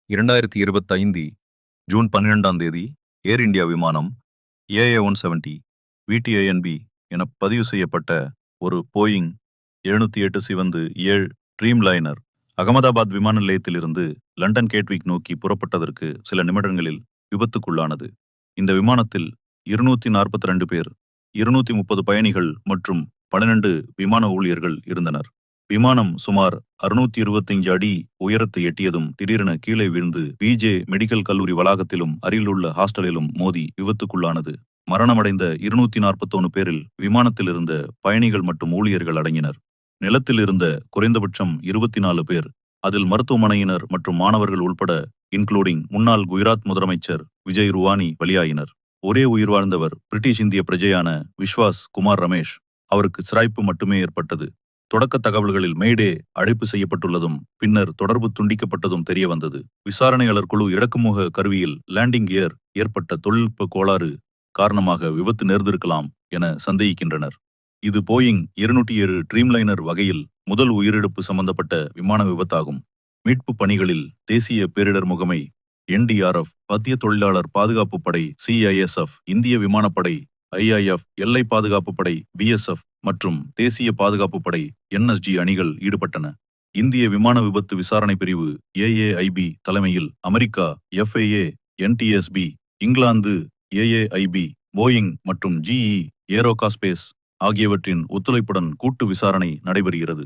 2025 June 12ஆம் தேதி ஏர் India விமானம் AA-170 VTINB என பதிவு செய்யப்பட்ட ஒரு போயிங் 708 சிவந்து 7 ட்ரீம் லைனர் அகமதாபாத் விமான நிலையத்திலிருந்து லண்டன் கேட்விக் நோக்கி புறப்பட்டதற்கு சில நிமிடங்களில் விபத்துக்குள்ளானது. இந்த விமானத்தில் 242 பேர், 230 பயணிகள் மற்றும் 12 விமான ஊழியர்கள் இருந்தனர். விமானம் சுமார் 625 அடி உயரத்தை எட்டியதும் திடீரென கீழே விழுந்து பிஜே மெடிக்கல் கல்லூரி வளாகத்திலும் அருகிலுள்ள ஹாஸ்டலிலும் மோதி விபத்துக்குள்ளானது. மரணமடைந்த 241 பேரில் விமானத்தில் இருந்த பயணிகள் மற்றும் ஊழியர்கள் அடங்கினர். நிலத்தில் இருந்த குறைந்தபட்சம் 24 பேர், அதில் மருத்துவமனையினர் மற்றும் மாணவர்கள் உள்பட இன்க்ளூடிங் முன்னாள் குஜராத் முதலமைச்சர் விஜய் ரூவானி பலியாயினர். ஒரே உயிர் வாழ்ந்தவர் பிரிட்டிஷ் இந்திய பிரஜையான விஸ்வாஸ் குமார் ரமேஷ். அவருக்கு சிராய்ப்பு மட்டுமே ஏற்பட்டது. தொடக்க தகவல்களில் மேடே அழைப்பு செய்யப்பட்டுள்ளதும் பின்னர் தொடர்பு துண்டிக்கப்பட்டதும் தெரிய வந்தது. விசாரணையாளர் குழு இறக்குமுக கருவியில் லேண்டிங் கியர் ஏற்பட்ட தொழில்நுட்ப கோளாறு காரணமாக விபத்து நேர்ந்திருக்கலாம் என சந்தேகிக்கின்றனர். இது போயிங் 207 ட்ரீம்லைனர் வகையில் முதல் உயிரிழப்பு சம்பந்தப்பட்ட விமான விபத்தாகும். மீட்பு பணிகளில் தேசிய பேரிடர் முகமை, NDRF, மத்திய தொழிலாளர் பாதுகாப்பு படை CISF, இந்திய விமானப்படை IIF, எல்லை பாதுகாப்பு படை BSF மற்றும் தேசிய பாதுகாப்பு படை NSG அணிகள் ஈடுபட்டன. இந்திய விமான விபத்து விசாரணை பிரிவு AAIB தலைமையில் America FAA, NTSB, England AAIB, Boeing மற்றும் GE ஏரோகாஸ்பேஸ் ஆகியவற்றின் ஒத்துழைப்புடன் கூட்டு விசாரணை நடைபெறுகிறது.